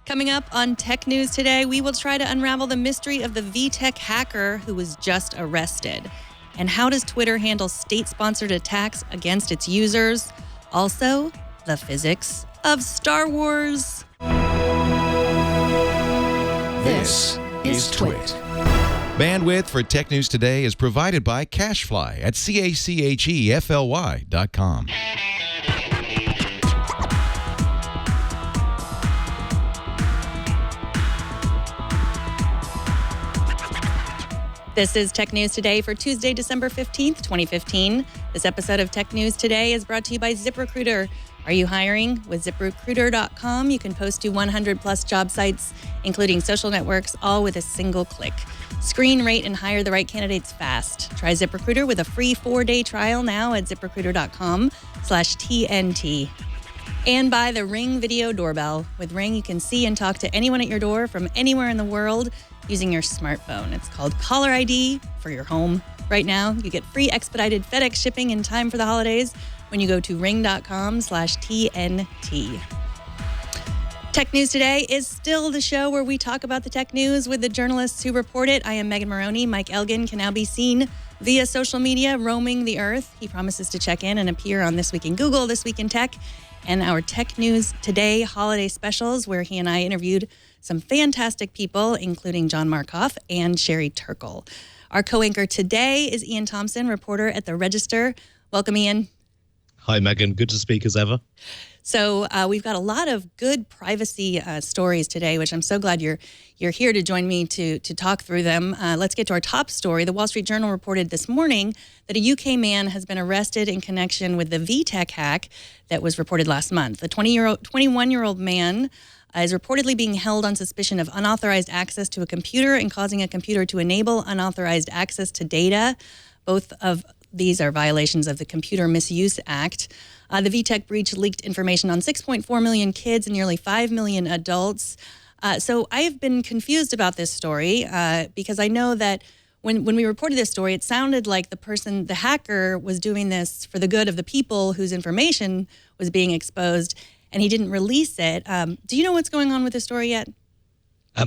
Coming up on Tech News today, we will try to unravel the mystery of the VTech hacker who was just arrested. And how does Twitter handle state-sponsored attacks against its users? Also, the physics of Star Wars. This is Twit. Bandwidth for Tech News Today is provided by CacheFly at CacheFly.com. This is Tech News Today for Tuesday, December 15th, 2015. This episode of Tech News Today is brought to you by ZipRecruiter. Are you hiring? With ZipRecruiter.com, you can post to 100-plus job sites, including social networks, all with a single click. Screen, rate, and hire the right candidates fast. Try ZipRecruiter with a free 4-day trial now at ZipRecruiter.com/TNT. And by the Ring Video Doorbell. With Ring, you can see and talk to anyone at your door from anywhere in the world using your smartphone. It's called Caller ID for your home. Right now, you get free expedited FedEx shipping in time for the holidays when you go to ring.com/TNT. Tech News Today is still the show where we talk about the tech news with the journalists who report it. I am Megan Morrone. Mike Elgin can now be seen via social media roaming the earth. He promises to check in and appear on This Week in Google, This Week in Tech, and our Tech News Today holiday specials, where he and I interviewed some fantastic people, including John Markoff and Sherry Turkle. Our co-anchor today is Iain Thomson, reporter at The Register. Welcome, Iain. Hi, Megan. Good to speak as ever. So we've got a lot of good privacy stories today, which I'm so glad you're here to join me to talk through them. Let's get to our top story. The Wall Street Journal reported this morning that a UK man has been arrested in connection with the VTech hack that was reported last month. The 21-year-old man is reportedly being held on suspicion of unauthorized access to a computer and causing a computer to enable unauthorized access to data. Both of these are violations of the Computer Misuse Act. The VTech breach leaked information on 6.4 million kids and nearly 5 million adults. So I have been confused about this story because I know that when we reported this story, it sounded like the hacker was doing this for the good of the people whose information was being exposed, and he didn't release it. Do you know what's going on with the story yet?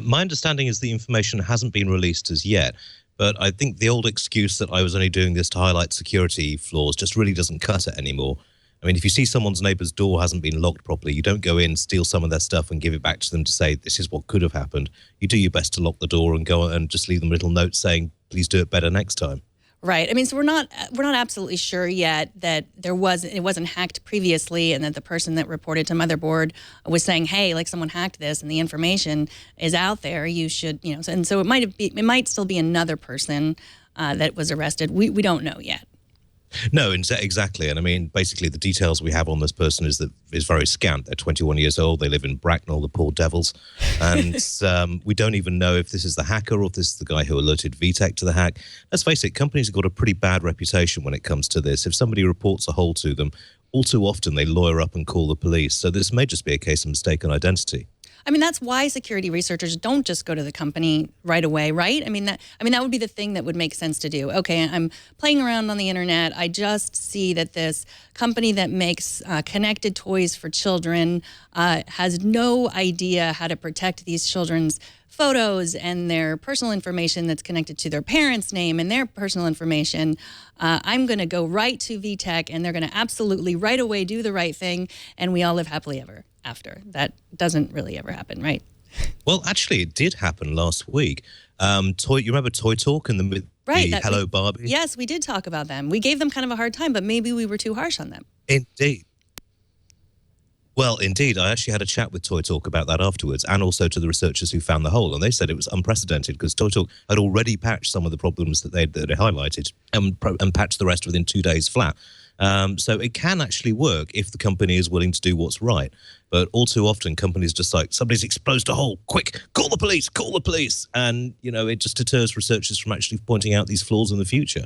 My understanding is the information hasn't been released as yet, but I think the old excuse that I was only doing this to highlight security flaws just really doesn't cut it anymore. I mean, if you see someone's neighbor's door hasn't been locked properly, you don't go in, steal some of their stuff and give it back to them to say, this is what could have happened. You do your best to lock the door and go and just leave them a little note saying, please do it better next time. Right. I mean, so we're not absolutely sure yet that it wasn't hacked previously, and that the person that reported to Motherboard was saying, hey, like, someone hacked this and the information is out there. You should, and so it might still be another person that was arrested. We don't know yet. No, exactly. And I mean, basically, the details we have on this person is very scant. They're 21 years old. They live in Bracknell, the poor devils. And we don't even know if this is the hacker or if this is the guy who alerted VTech to the hack. Let's face it, companies have got a pretty bad reputation when it comes to this. If somebody reports a hole to them, all too often they lawyer up and call the police. So this may just be a case of mistaken identity. I mean, that's why security researchers don't just go to the company right away, right? I mean, that would be the thing that would make sense to do. Okay, I'm playing around on the internet. I just see that this company that makes connected toys for children has no idea how to protect these children's photos and their personal information that's connected to their parents' name and their personal information. I'm going to go right to VTech, and they're going to absolutely right away do the right thing, and we all live happily ever after. That doesn't really ever happen, right? Well, actually, it did happen last week. You remember Toy Talk and the Hello Barbie? Yes, we did talk about them. We gave them kind of a hard time, but maybe we were too harsh on them. Indeed. Well, indeed. I actually had a chat with Toy Talk about that afterwards, and also to the researchers who found the hole. And they said it was unprecedented because Toy Talk had already patched some of the problems that they highlighted and patched the rest within 2 days flat. So it can actually work if the company is willing to do what's right. But all too often, companies just like, somebody's exposed a hole, quick, call the police. And, it just deters researchers from actually pointing out these flaws in the future.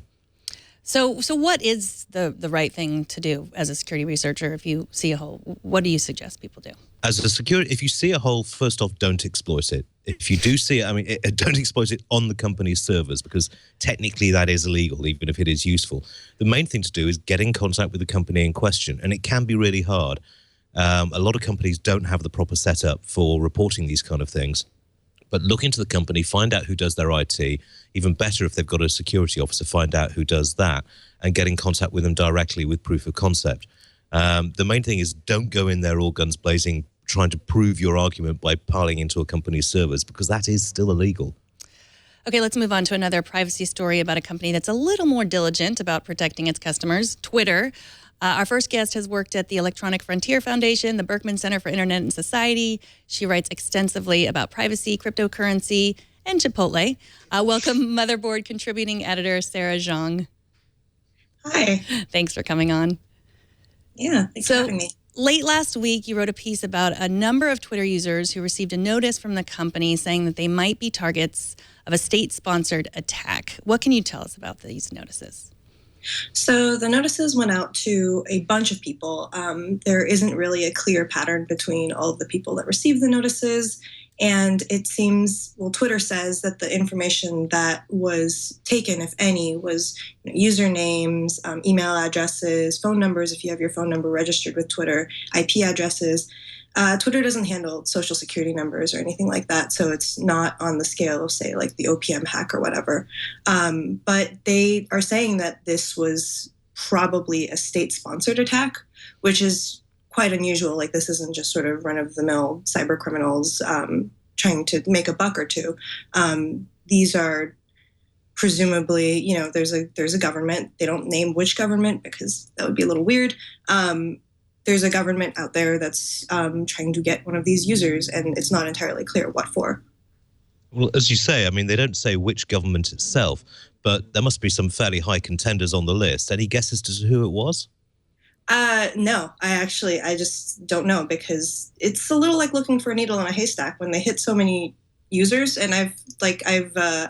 So what is the right thing to do as a security researcher if you see a hole? What do you suggest people do? As a security, if you see a hole, first off, don't exploit it. If you do see it, don't exploit it on the company's servers, because technically that is illegal, even if it is useful. The main thing to do is get in contact with the company in question, and it can be really hard. A lot of companies don't have the proper setup for reporting these kind of things. But look into the company, find out who does their IT. Even better, if they've got a security officer, find out who does that and get in contact with them directly with proof of concept. The main thing is don't go in there all guns blazing, trying to prove your argument by piling into a company's servers, because that is still illegal. Okay, let's move on to another privacy story about a company that's a little more diligent about protecting its customers, Twitter. Our first guest has worked at the Electronic Frontier Foundation, the Berkman Center for Internet and Society. She writes extensively about privacy, cryptocurrency, and Chipotle. Welcome, Motherboard contributing editor Sarah Jeong. Hi. Thanks for coming on. Yeah, thanks for having me. Late last week, you wrote a piece about a number of Twitter users who received a notice from the company saying that they might be targets of a state-sponsored attack. What can you tell us about these notices? So the notices went out to a bunch of people. There isn't really a clear pattern between all of the people that received the notices. And it seems, well, Twitter says that the information that was taken, if any, was usernames, email addresses, phone numbers, if you have your phone number registered with Twitter, IP addresses. Twitter doesn't handle social security numbers or anything like that, so it's not on the scale of, say, like the OPM hack or whatever. But they are saying that this was probably a state-sponsored attack, which is quite unusual. Like, this isn't just sort of run-of-the-mill cyber criminals trying to make a buck or two. These are presumably, there's a government. They don't name which government because that would be a little weird. There's a government out there that's trying to get one of these users, and it's not entirely clear what for. Well, as you say, I mean, they don't say which government itself, but there must be some fairly high contenders on the list. Any guesses as to who it was? No, I just don't know, because it's a little like looking for a needle in a haystack when they hit so many users. And I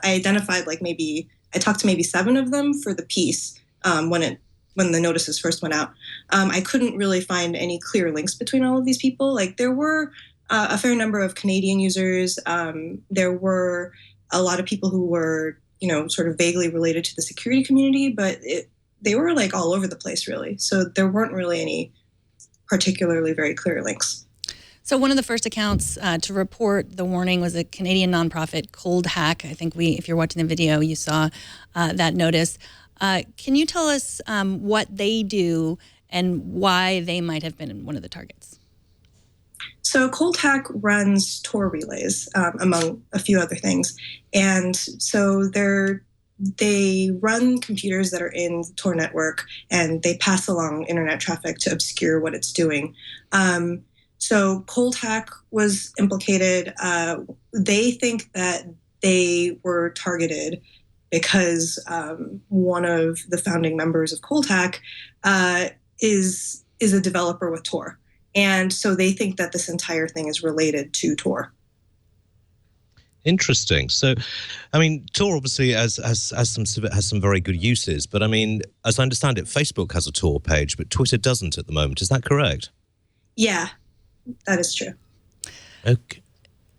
identified I talked to maybe 7 of them for the piece when the notices first went out. I couldn't really find any clear links between all of these people. Like, there were a fair number of Canadian users. There were a lot of people who were, sort of vaguely related to the security community, but they were like all over the place, really. So there weren't really any particularly very clear links. So one of the first accounts to report the warning was a Canadian nonprofit, Cold Hack. I think if you're watching the video, you saw that notice. Can you tell us what they do and why they might have been one of the targets? So Cold Hack runs Tor relays, among a few other things. And so they run computers that are in the Tor network, and they pass along internet traffic to obscure what it's doing. So Cold Hack was implicated. They think that they were targeted because one of the founding members of Cold Hack is a developer with Tor. And so they think that this entire thing is related to Tor. Interesting. So, I mean, Tor obviously has some very good uses, but I mean, as I understand it, Facebook has a Tor page, but Twitter doesn't at the moment. Is that correct? Yeah, that is true. Okay.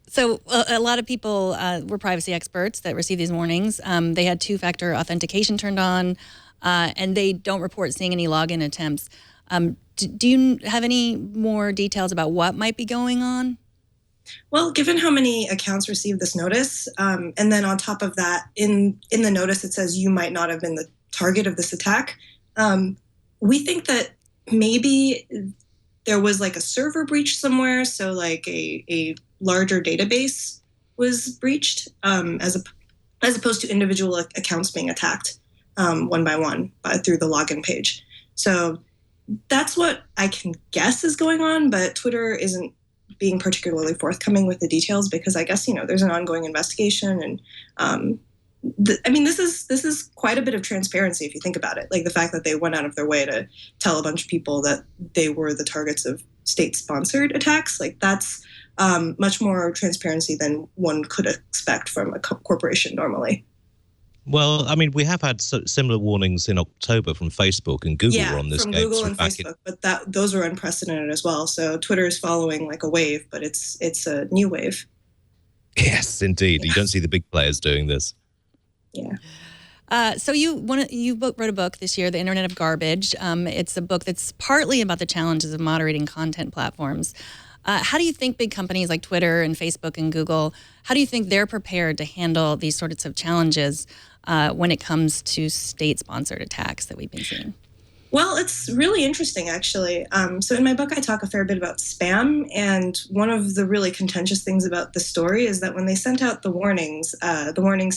So a lot of people were privacy experts that received these warnings. They had 2-factor authentication turned on, and they don't report seeing any login attempts. Do you have any more details about what might be going on? Well, given how many accounts received this notice, and then on top of that, in the notice it says you might not have been the target of this attack, we think that maybe there was like a server breach somewhere, so like a larger database was breached, as opposed to individual accounts being attacked one by one through the login page. So that's what I can guess is going on, but Twitter isn't being particularly forthcoming with the details because I guess, there's an ongoing investigation. And this is quite a bit of transparency if you think about it. Like the fact that they went out of their way to tell a bunch of people that they were the targets of state-sponsored attacks, like that's much more transparency than one could expect from a corporation normally. Well, I mean, we have had similar warnings in October from Facebook and Google were on this from game. Google and Facebook, but those were unprecedented as well. So Twitter is following like a wave, but it's a new wave. Yes, indeed. You don't see the big players doing this. Yeah. So you wrote a book this year, The Internet of Garbage. It's a book that's partly about the challenges of moderating content platforms. How do you think big companies like Twitter and Facebook and Google, how do you think they're prepared to handle these sorts of challenges when it comes to state-sponsored attacks that we've been seeing? Well, it's really interesting, actually. So in my book, I talk a fair bit about spam. And one of the really contentious things about the story is that when they sent out the warnings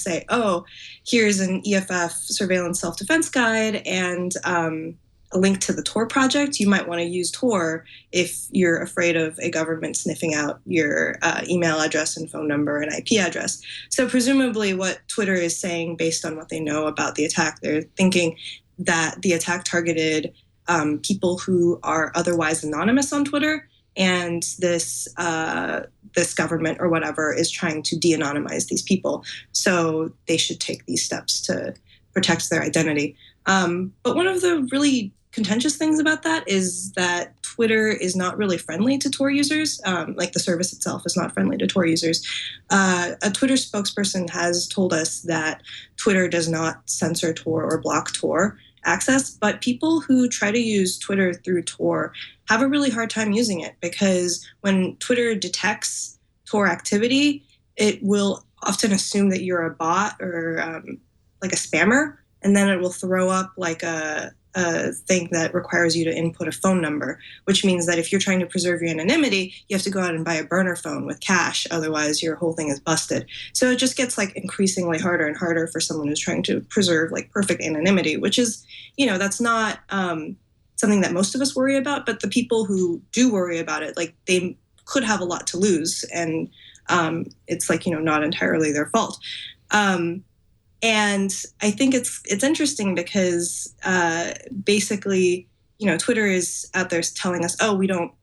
say, oh, here's an EFF surveillance self-defense guide and a link to the Tor project. You might want to use Tor if you're afraid of a government sniffing out your email address and phone number and IP address. So presumably what Twitter is saying, based on what they know about the attack, they're thinking that the attack targeted people who are otherwise anonymous on Twitter, and this government or whatever is trying to de-anonymize these people. So they should take these steps to protect their identity. But one of the really contentious things about that is that Twitter is not really friendly to Tor users. Like the service itself is not friendly to Tor users. A Twitter spokesperson has told us that Twitter does not censor Tor or block Tor access, but people who try to use Twitter through Tor have a really hard time using it, because when Twitter detects Tor activity, it will often assume that you're a bot or like a spammer, and then it will throw up like a thing that requires you to input a phone number, which means that if you're trying to preserve your anonymity, you have to go out and buy a burner phone with cash. Otherwise, your whole thing is busted. So it just gets like increasingly harder and harder for someone who's trying to preserve like perfect anonymity, which is, that's not something that most of us worry about. But the people who do worry about it, like they could have a lot to lose. And it's like, not entirely their fault. And I think it's interesting because basically, Twitter is out there telling us, oh, we don't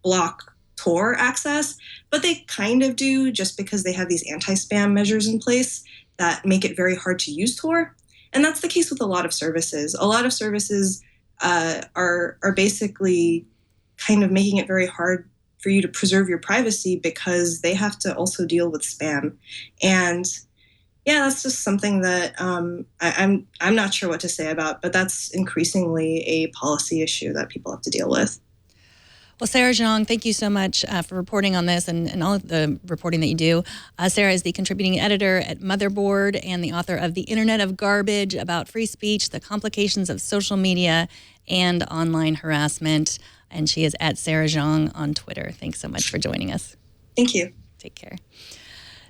block Tor access, but they kind of do, just because they have these anti-spam measures in place that make it very hard to use Tor. And that's the case with a lot of services. A lot of services are basically kind of making it very hard for you to preserve your privacy because they have to also deal with spam. And yeah, that's just something that I'm not sure what to say about, but that's increasingly a policy issue that people have to deal with. Well, Sarah Jeong, thank you so much for reporting on this and all of the reporting that you do. Sarah is the contributing editor at Motherboard and the author of The Internet of Garbage, about free speech, the complications of social media, and online harassment. And she is at Sarah Jeong on Twitter. Thanks so much for joining us. Thank you. Take care.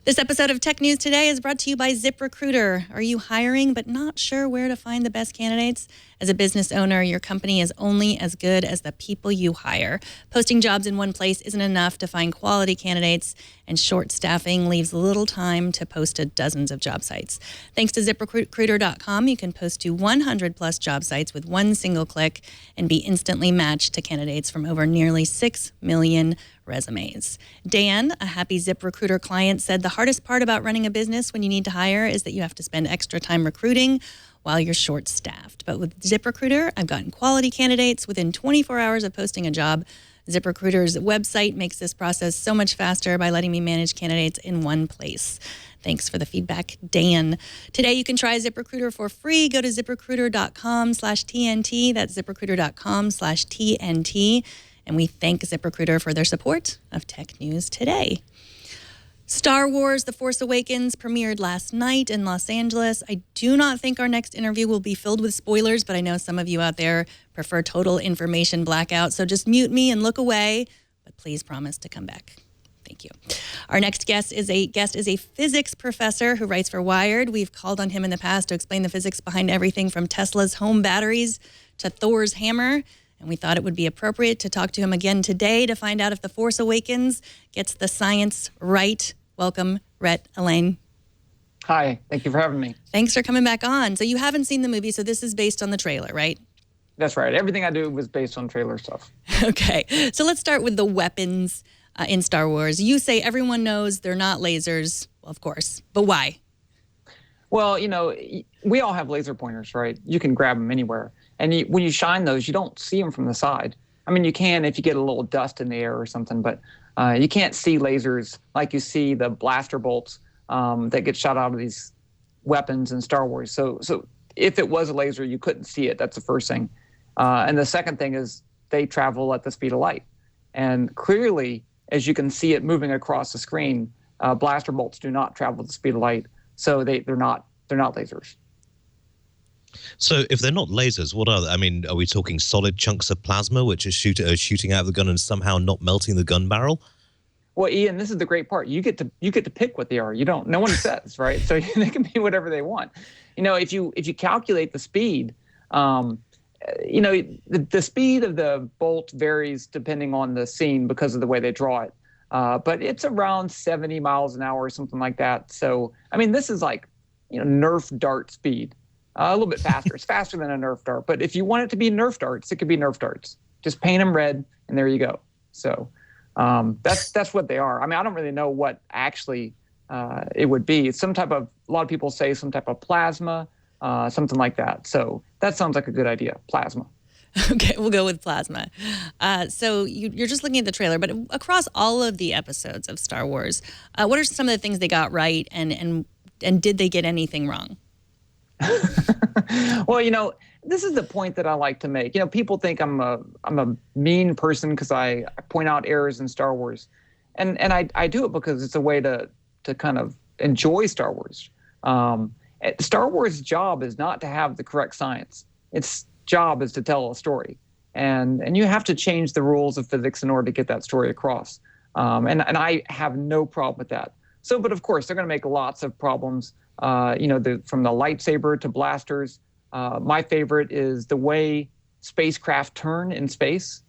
This episode of Tech News Today is brought to you by ZipRecruiter. Are you hiring but not sure where to find the best candidates? As a business owner, your company is only as good as the people you hire. Posting jobs in one place isn't enough to find quality candidates, and short staffing leaves little time to post to dozens of job sites. Thanks to ZipRecruiter.com, you can post to 100 plus job sites with one single click and be instantly matched to candidates from over nearly 6 million resumes. Dan, a happy ZipRecruiter client, said the hardest part about running a business when you need to hire is that you have to spend extra time recruiting while you're short-staffed. But with ZipRecruiter, I've gotten quality candidates within 24 hours of posting a job. ZipRecruiter's website makes this process so much faster by letting me manage candidates in one place. Thanks for the feedback, Dan. Today, you can try ZipRecruiter for free. Go to ZipRecruiter.com/TNT. That's ZipRecruiter.com/TNT. And we thank ZipRecruiter for their support of Tech News Today. Star Wars The Force Awakens premiered last night in Los Angeles. I do not think our next interview will be filled with spoilers, but I know some of you out there prefer total information blackout. So just mute me and look away, but please promise to come back. Thank you. Our next guest is a physics professor who writes for Wired. We've called on him in the past to explain the physics behind everything from Tesla's home batteries to Thor's hammer. And we thought it would be appropriate to talk to him again today to find out if The Force Awakens gets the science right. Welcome, Rhett, Allain. Hi, thank you for having me. Thanks for coming back on. So you haven't seen the movie, so this is based on the trailer, right? That's right. Everything I do was based on trailer stuff. Okay, so let's start with the weapons in Star Wars. You say everyone knows they're not lasers. Well, of course, but why? Well, we all have laser pointers, right? You can grab them anywhere. And when you shine those, you don't see them from the side. I mean, you can if you get a little dust in the air or something, but you can't see lasers like you see the blaster bolts that get shot out of these weapons in Star Wars. So if it was a laser, you couldn't see it. That's the first thing. And the second thing is they travel at the speed of light. And clearly, as you can see it moving across the screen, blaster bolts do not travel at the speed of light. So they're not lasers. So if they're not lasers, what are they? I mean, are we talking solid chunks of plasma which are shooting out of the gun and somehow not melting the gun barrel? Well, Ian, this is the great part. You get to pick what they are. You don't. No one says, right? So they can be whatever they want. If you calculate the speed, the speed of the bolt varies depending on the scene because of the way they draw it. But it's around 70 miles an hour or something like that. So I mean, this is like Nerf dart speed. A little bit faster. It's faster than a Nerf dart. But if you want it to be Nerf darts, it could be Nerf darts. Just paint them red, and there you go. So that's what they are. I mean, I don't really know what actually it would be. It's some type of, a lot of people say some type of plasma, something like that. So that sounds like a good idea, plasma. Okay, we'll go with plasma. So you're just looking at the trailer, but across all of the episodes of Star Wars, what are some of the things they got right, and did they get anything wrong? Well, this is the point that I like to make. People think I'm a mean person because I point out errors in Star Wars, and I do it because it's a way to kind of enjoy Star Wars. Star Wars' job is not to have the correct science. Its job is to tell a story, and you have to change the rules of physics in order to get that story across. And I have no problem with that. So, but of course, they're going to make lots of problems. From the lightsaber to blasters. My favorite is the way spacecraft turn in space.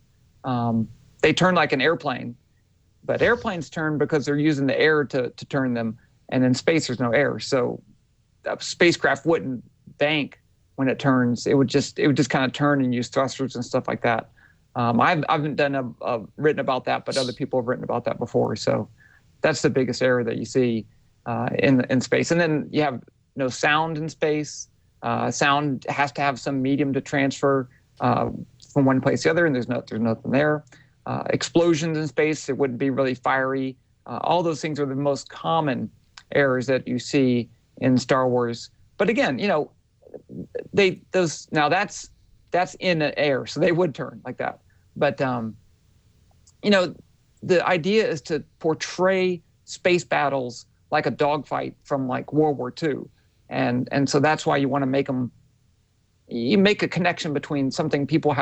They turn like an airplane, but airplanes turn because they're using the air to turn them. And in space, there's no air. So a spacecraft wouldn't bank when it turns. It would just kind of turn and use thrusters and stuff like that. I haven't written about that, but other people have written about that before. So that's the biggest error that you see in space. And then you have no sound in space. Sound has to have some medium to transfer from one place to the other, and there's nothing there. Explosions in space, it wouldn't be really fiery. All those things are the most common errors that you see in Star Wars. But again, that's in the air, so they would turn like that. But the idea is to portray space battles like a dogfight from like World War II. And so that's why you want to make them, you make a connection between something people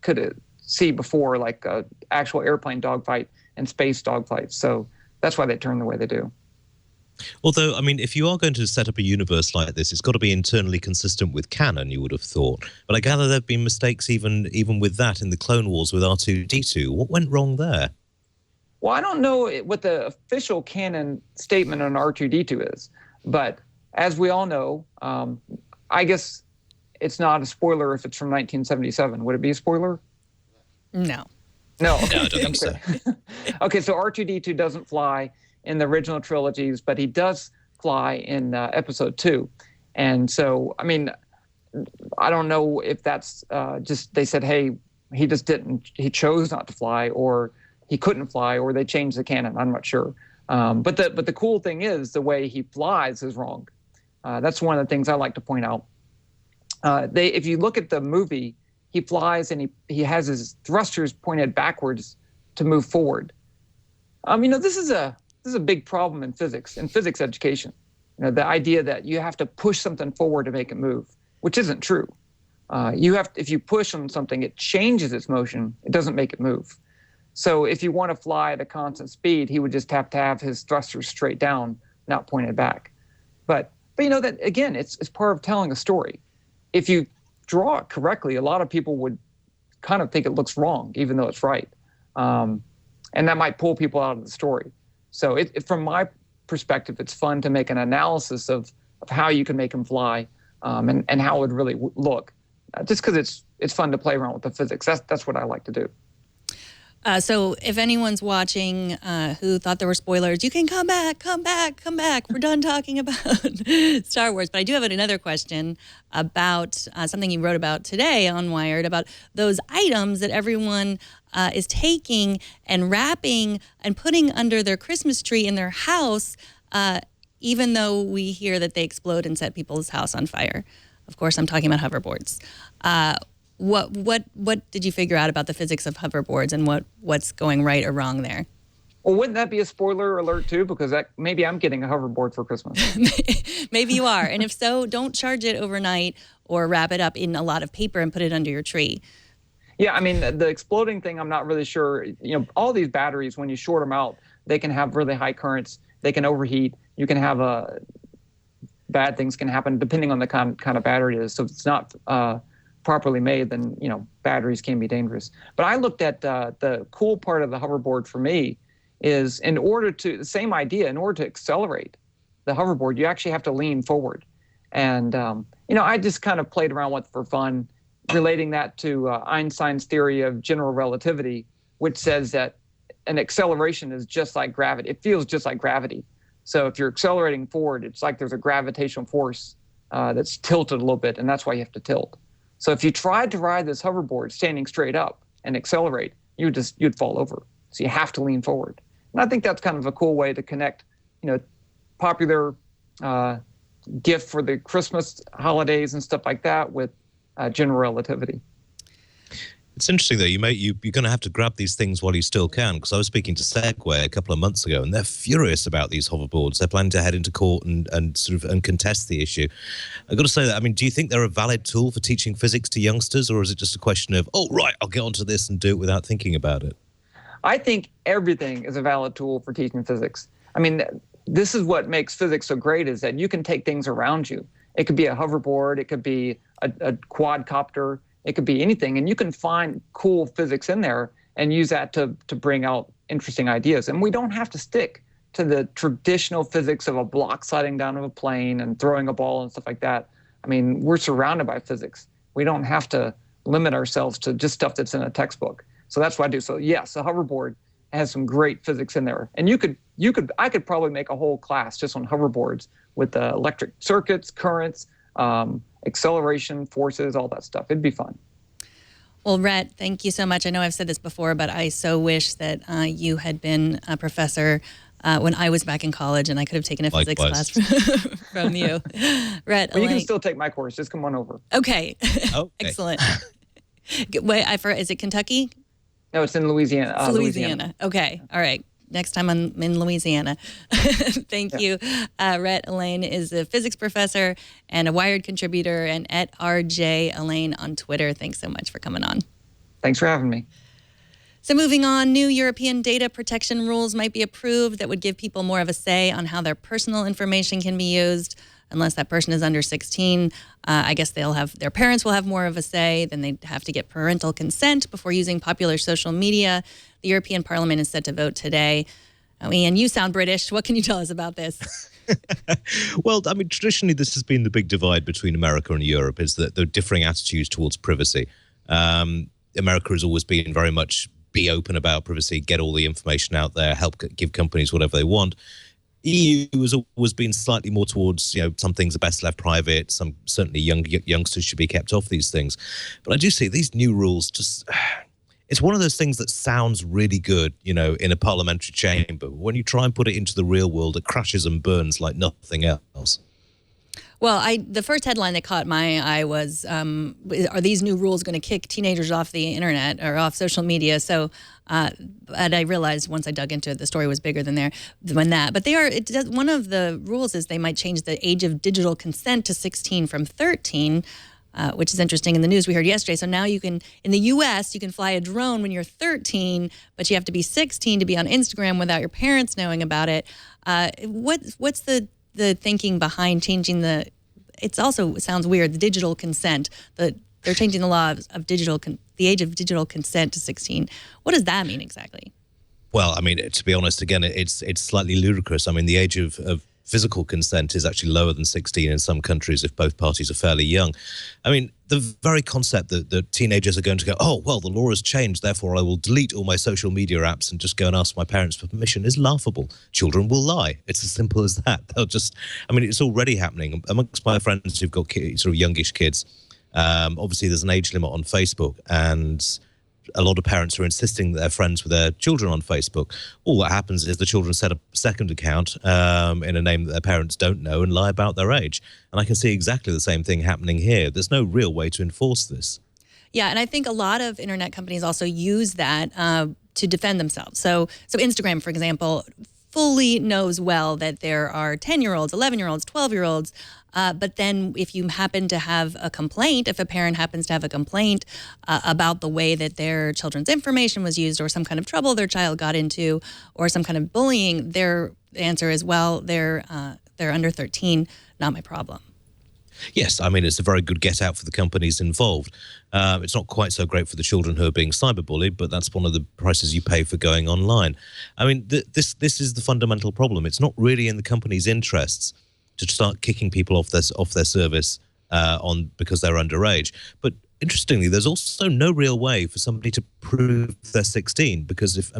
could see before, like a actual airplane dogfight and space dogfights. So that's why they turn the way they do. Although, I mean, if you are going to set up a universe like this, it's got to be internally consistent with canon, you would have thought. But I gather there have been mistakes even with that in the Clone Wars with R2-D2. What went wrong there? Well, I don't know what the official canon statement on R2-D2 is, but as we all know, I guess it's not a spoiler if it's from 1977. Would it be a spoiler? No. No, I don't think so. Okay, so R2-D2 doesn't fly in the original trilogies, but he does fly in Episode 2. And so, I mean, I don't know if that's just they said, hey, he chose not to fly, or he couldn't fly, or they changed the canon. I'm not sure. But the cool thing is the way he flies is wrong. That's one of the things I like to point out. If you look at the movie, he flies and he has his thrusters pointed backwards to move forward. This is a big problem in physics education. The idea that you have to push something forward to make it move, which isn't true. If you push on something, it changes its motion. It doesn't make it move. So if you want to fly at a constant speed, he would just have to have his thrusters straight down, not pointed back. But that again, it's part of telling a story. If you draw it correctly, a lot of people would kind of think it looks wrong, even though it's right. And that might pull people out of the story. So from my perspective, it's fun to make an analysis of how you can make them fly and how it would really look. Just because it's fun to play around with the physics. That's what I like to do. So if anyone's watching who thought there were spoilers, you can come back. We're done talking about Star Wars. But I do have another question about something you wrote about today on Wired, about those items that everyone is taking and wrapping and putting under their Christmas tree in their house. even though we hear that they explode and set people's house on fire. Of course, I'm talking about hoverboards. What did you figure out about the physics of hoverboards and what's going right or wrong there? Well, wouldn't that be a spoiler alert too? Because maybe I'm getting a hoverboard for Christmas. Maybe you are. And if so, don't charge it overnight or wrap it up in a lot of paper and put it under your tree. Yeah, I mean, the exploding thing, I'm not really sure. All these batteries, when you short them out, they can have really high currents. They can overheat. You can have bad things can happen depending on the kind of battery it is. So if it's not properly made, then, batteries can be dangerous. But I looked at the cool part of the hoverboard for me is the same idea, in order to accelerate the hoverboard, you actually have to lean forward. And, I just kind of played around with it for fun, relating that to Einstein's theory of general relativity, which says that an acceleration is just like gravity. It feels just like gravity. So if you're accelerating forward, it's like there's a gravitational force that's tilted a little bit, and that's why you have to tilt. So if you tried to ride this hoverboard standing straight up and accelerate, you'd fall over. So you have to lean forward. And I think that's kind of a cool way to connect, popular gift for the Christmas holidays and stuff like that with general relativity. It's interesting, though. You're going to have to grab these things while you still can, because I was speaking to Segway a couple of months ago, and they're furious about these hoverboards. They're planning to head into court and contest the issue. I've got to say that, do you think they're a valid tool for teaching physics to youngsters, or is it just a question of, oh, right, I'll get onto this and do it without thinking about it? I think everything is a valid tool for teaching physics. This is what makes physics so great, is that you can take things around you. It could be a hoverboard, it could be a quadcopter, it could be anything, and you can find cool physics in there and use that to bring out interesting ideas. And we don't have to stick to the traditional physics of a block sliding down of a plane and throwing a ball and stuff like that. We're surrounded by physics. We don't have to limit ourselves to just stuff that's in a textbook. So that's what I do. So yes, a hoverboard has some great physics in there. And I could probably make a whole class just on hoverboards with the electric circuits, currents, acceleration, forces, all that stuff. It'd be fun. Well, Rhett, thank you so much. I know I've said this before, but I so wish that you had been a professor when I was back in college, and I could have taken a physics class from you. Rhett, well, you can still take my course. Just come on over. Okay. Excellent. Wait, is it Kentucky? No, it's in Louisiana. Louisiana. Okay. All right. Next time I'm in Louisiana. Thank you. Rhett Allain is a physics professor and a Wired contributor, and at RJ Allain on Twitter. Thanks so much for coming on. Thanks for having me. So moving on, new European data protection rules might be approved that would give people more of a say on how their personal information can be used. Unless that person is under 16, I guess their parents will have more of a say. Then they'd have to get parental consent before using popular social media. The European Parliament is set to vote today. Iain, you sound British. What can you tell us about this? Well, traditionally, this has been the big divide between America and Europe, is that the differing attitudes towards privacy. America has always been very much be open about privacy, get all the information out there, help give companies whatever they want. EU has always been slightly more towards, some things are best left private. Some certainly youngsters should be kept off these things. But I do see these new rules it's one of those things that sounds really good, in a parliamentary chamber. When you try and put it into the real world, it crashes and burns like nothing else. Well, the first headline that caught my eye was, are these new rules going to kick teenagers off the internet or off social media? So, and I realized once I dug into it, the story was bigger than that. But one of the rules is they might change the age of digital consent to 16 from 13, which is interesting. In the news we heard yesterday. So now in the U.S., you can fly a drone when you're 13, but you have to be 16 to be on Instagram without your parents knowing about it. What's the thinking behind changing it also sounds weird, the digital consent, they're changing the law of the age of digital consent to 16. What does that mean exactly? Well, to be honest, again, it's slightly ludicrous. The age of physical consent is actually lower than 16 in some countries if both parties are fairly young. The very concept that teenagers are going to go, oh, well, the law has changed, therefore I will delete all my social media apps and just go and ask my parents for permission is laughable. Children will lie. It's as simple as that. They'll just, it's already happening. Amongst my friends who've got sort of youngish kids, obviously there's an age limit on Facebook, and a lot of parents are insisting that they're friends with their children on Facebook. All that happens is the children set up a second account in a name that their parents don't know and lie about their age. And I can see exactly the same thing happening here. There's no real way to enforce this. Yeah, and I think a lot of internet companies also use that to defend themselves. So Instagram, for example, fully knows well that there are 10-year-olds, 11-year-olds, 12-year-olds. But then if you happen to have a complaint, if a parent happens to have a complaint about the way that their children's information was used or some kind of trouble their child got into or some kind of bullying, their answer is, well, they're under 13, not my problem. Yes, I mean, it's a very good get out for the companies involved. It's not quite so great for the children who are being cyberbullied, but that's one of the prices you pay for going online. I mean, this is the fundamental problem. It's not really in the company's interests to start kicking people off their service because they're underage. But interestingly, there's also no real way for somebody to prove they're 16, because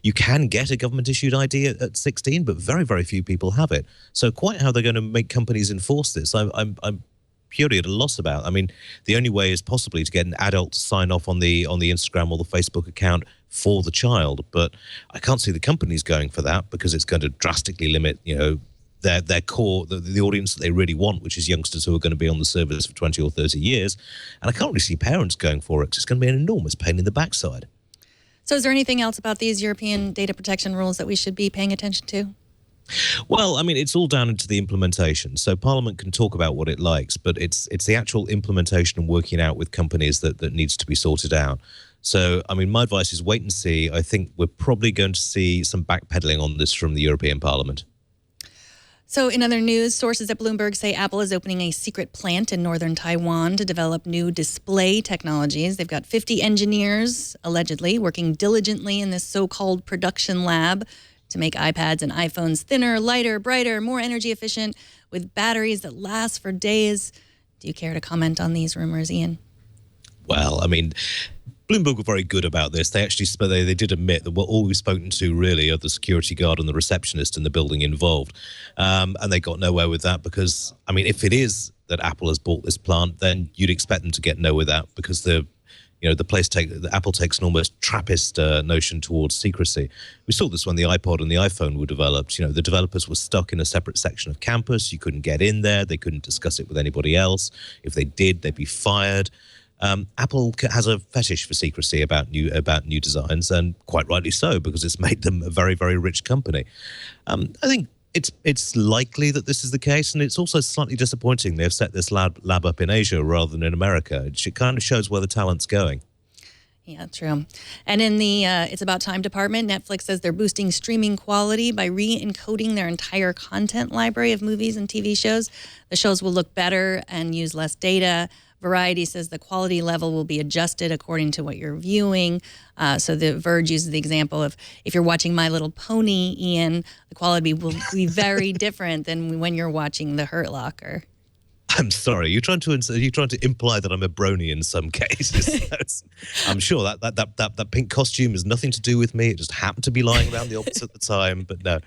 you can get a government-issued ID at 16, but very, very few people have it. So quite how they're going to make companies enforce this, I'm purely at a loss about. I mean, the only way is possibly to get an adult to sign off on the Instagram or the Facebook account for the child. But I can't see the companies going for that, because it's going to drastically limit, their core, the audience that they really want, which is youngsters who are going to be on the service for 20 or 30 years. And I can't really see parents going for it, because it's going to be an enormous pain in the backside. So is there anything else about these European data protection rules that we should be paying attention to? Well, I mean, it's all down into the implementation. So Parliament can talk about what it likes, but it's the actual implementation and working out with companies that needs to be sorted out. So, I mean, my advice is wait and see. I think we're probably going to see some backpedaling on this from the European Parliament. So in other news, sources at Bloomberg say Apple is opening a secret plant in northern Taiwan to develop new display technologies. They've got 50 engineers, allegedly, working diligently in this so-called production lab to make iPads and iPhones thinner, lighter, brighter, more energy efficient, with batteries that last for days. Do you care to comment on these rumors, Iain? Well, I mean, Bloomberg were very good about this. They actually they did admit that all we've spoken to really are the security guard and the receptionist in the building involved. And they got nowhere with that because, I mean, if it is that Apple has bought this plant, then you'd expect them to get nowhere with that, because Apple takes an almost Trappist notion towards secrecy. We saw this when the iPod and the iPhone were developed. The developers were stuck in a separate section of campus. You couldn't get in there. They couldn't discuss it with anybody else. If they did, they'd be fired. Apple has a fetish for secrecy about new designs, and quite rightly so, because it's made them a very, very rich company. I think it's likely that this is the case, and it's also slightly disappointing they've set this lab up in Asia rather than in America. It kind of shows where the talent's going. Yeah, true. And in the It's About Time department, Netflix says they're boosting streaming quality by re-encoding their entire content library of movies and TV shows. The shows will look better and use less data. Variety says the quality level will be adjusted according to what you're viewing. So The Verge uses the example of if you're watching My Little Pony, Iain, the quality will be very different than when you're watching The Hurt Locker. I'm sorry, you're trying to imply that I'm a brony in some cases. I'm sure that pink costume has nothing to do with me. It just happened to be lying around the office at the time. But no,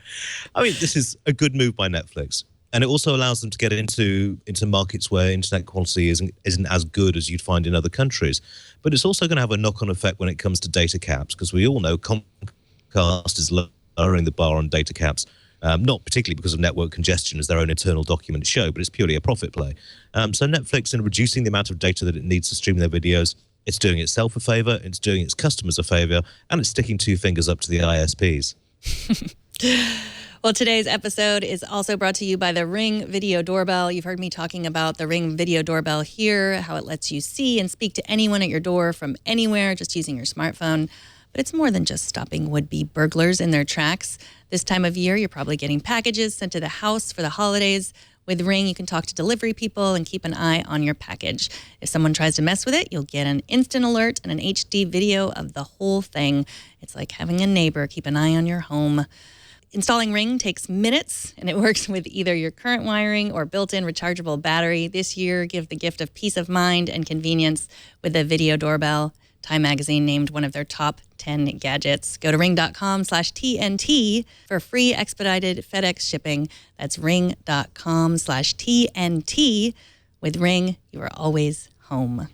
I mean, this is a good move by Netflix. And it also allows them to get into markets where internet quality isn't as good as you'd find in other countries. But it's also going to have a knock-on effect when it comes to data caps, because we all know Comcast is lowering the bar on data caps, not particularly because of network congestion, as their own internal documents show, but it's purely a profit play. So Netflix, in reducing the amount of data that it needs to stream their videos, it's doing itself a favor, it's doing its customers a favor, and it's sticking two fingers up to the ISPs. Well, today's episode is also brought to you by the Ring Video Doorbell. You've heard me talking about the Ring Video Doorbell here, how it lets you see and speak to anyone at your door from anywhere just using your smartphone. But it's more than just stopping would-be burglars in their tracks. This time of year, you're probably getting packages sent to the house for the holidays. With Ring, you can talk to delivery people and keep an eye on your package. If someone tries to mess with it, you'll get an instant alert and an HD video of the whole thing. It's like having a neighbor keep an eye on your home. Installing Ring takes minutes, and it works with either your current wiring or built-in rechargeable battery. This year, give the gift of peace of mind and convenience with the Video Doorbell. Time Magazine named one of their top 10 gadgets. Go to ring.com/TNT for free expedited FedEx shipping. That's ring.com/TNT. With Ring, you are always home.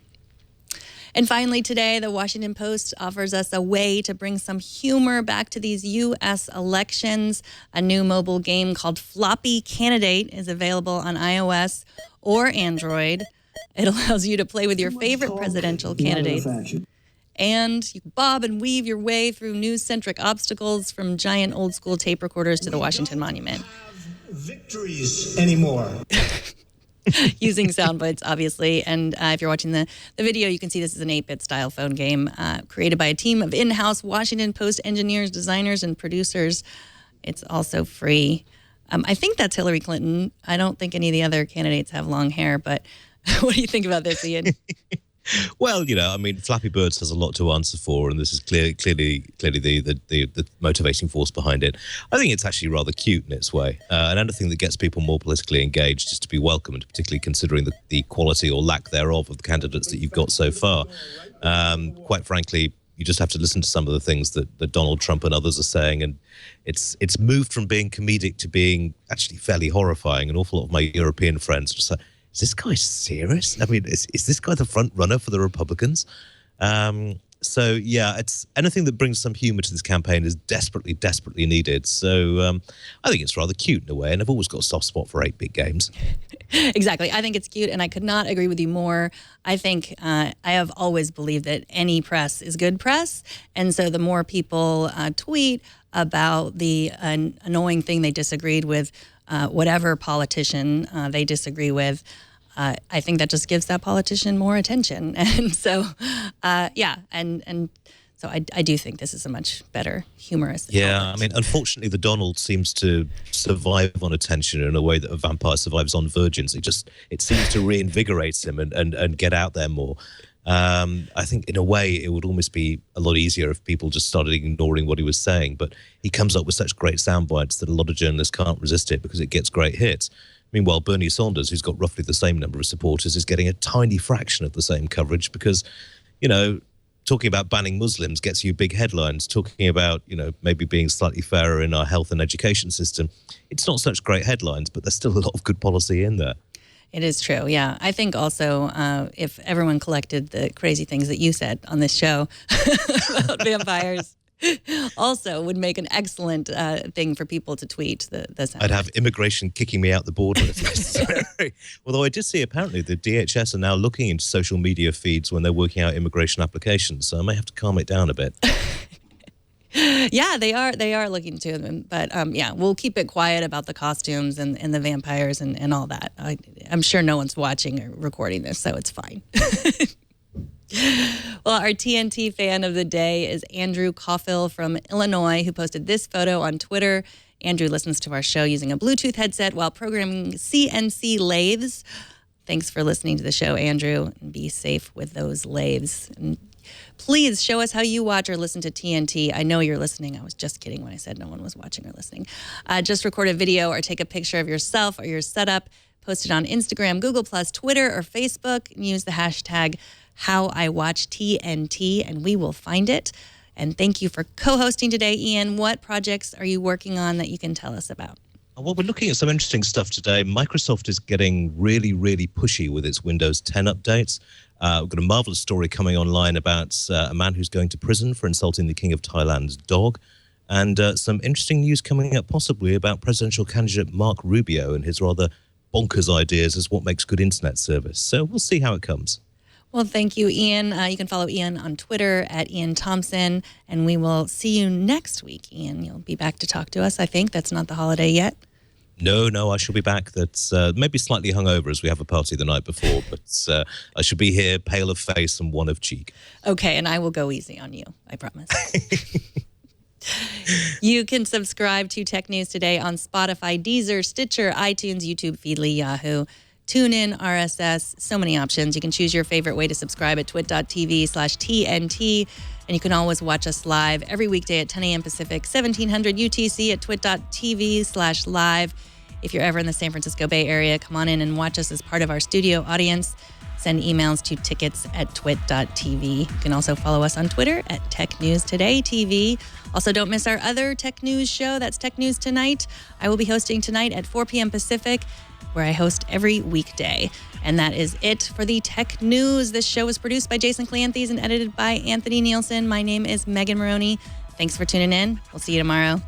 And finally today, the Washington Post offers us a way to bring some humor back to these U.S. elections. A new mobile game called Floppy Candidate is available on iOS or Android. It allows you to play with your favorite presidential candidates. And you can bob and weave your way through news-centric obstacles from giant old-school tape recorders to the Washington Monument. Victories anymore. Using sound bites, obviously. And if you're watching the video, you can see this is an 8-bit style phone game created by a team of in-house Washington Post engineers, designers, and producers. It's also free. I think that's Hillary Clinton. I don't think any of the other candidates have long hair, but what do you think about this, Iain? Well, I mean, Flappy Birds has a lot to answer for, and this is clearly the motivating force behind it. I think it's actually rather cute in its way, and anything that gets people more politically engaged is to be welcomed, particularly considering the quality or lack thereof of the candidates that you've got so far. Quite frankly, you just have to listen to some of the things that Donald Trump and others are saying, and it's moved from being comedic to being actually fairly horrifying. An awful lot of my European friends just like, is this guy serious? I mean, is this guy the front runner for the Republicans? So, yeah, it's anything that brings some humor to this campaign is desperately, desperately needed. So I think it's rather cute in a way, and I've always got a soft spot for 8-bit games. Exactly. I think it's cute, and I could not agree with you more. I think I have always believed that any press is good press, and so the more people tweet about the annoying thing they disagreed with, whatever politician they disagree with, I think that just gives that politician more attention. And so, so I do think this is a much better humorous. Yeah, outlet. I mean, unfortunately, the Donald seems to survive on attention in a way that a vampire survives on virgins. It seems to reinvigorate him and get out there more. I think in a way it would almost be a lot easier if people just started ignoring what he was saying. But he comes up with such great sound bites that a lot of journalists can't resist it because it gets great hits. Meanwhile, Bernie Sanders, who's got roughly the same number of supporters, is getting a tiny fraction of the same coverage because, talking about banning Muslims gets you big headlines. Talking about, maybe being slightly fairer in our health and education system, it's not such great headlines, but there's still a lot of good policy in there. It is true, yeah. I think also if everyone collected the crazy things that you said on this show about vampires, also would make an excellent thing for people to tweet. I'd have immigration kicking me out the border if necessary. Although I did see apparently the DHS are now looking into social media feeds when they're working out immigration applications, so I may have to calm it down a bit. Yeah, they are looking to them, but we'll keep it quiet about the costumes and the vampires and all that. I'm sure no one's watching or recording this, so it's fine. Well, our TNT fan of the day is Andrew Cauffill from Illinois, who posted this photo on Twitter. Andrew listens to our show using a Bluetooth headset while programming CNC lathes. Thanks for listening to the show, Andrew, and be safe with those lathes. And please show us how you watch or listen to TNT. I know you're listening. I was just kidding when I said no one was watching or listening. Just record a video or take a picture of yourself or your setup. Post it on Instagram, Google+, Twitter, or Facebook, and use the hashtag HowIWatchTNT, and we will find it. And thank you for co-hosting today, Iain. What projects are you working on that you can tell us about? Well, we're looking at some interesting stuff today. Microsoft is getting really, really pushy with its Windows 10 updates. We've got a marvelous story coming online about a man who's going to prison for insulting the King of Thailand's dog. And some interesting news coming up possibly about presidential candidate Mark Rubio and his rather bonkers ideas as what makes good internet service. So we'll see how it comes. Well, thank you, Iain. You can follow Iain on Twitter at Iain Thomson, and we will see you next week. Iain, you'll be back to talk to us, I think. That's not the holiday yet. No, I shall be back. That's maybe slightly hungover as we have a party the night before, but I shall be here, pale of face and one of cheek. Okay, and I will go easy on you, I promise. You can subscribe to Tech News Today on Spotify, Deezer, Stitcher, iTunes, YouTube, Feedly, Yahoo, TuneIn, RSS, so many options. You can choose your favorite way to subscribe at twit.tv/TNT. And you can always watch us live every weekday at 10 a.m. Pacific, 1700 UTC at twit.tv/live. If you're ever in the San Francisco Bay Area, come on in and watch us as part of our studio audience. Send emails to tickets@twit.tv. You can also follow us on Twitter at Tech News Today TV. Also, don't miss our other Tech News show. That's Tech News Tonight. I will be hosting tonight at 4 p.m. Pacific, where I host every weekday. And that is it for the Tech News. This show was produced by Jason Cleanthes and edited by Anthony Nielsen. My name is Megan Morrone. Thanks for tuning in. We'll see you tomorrow.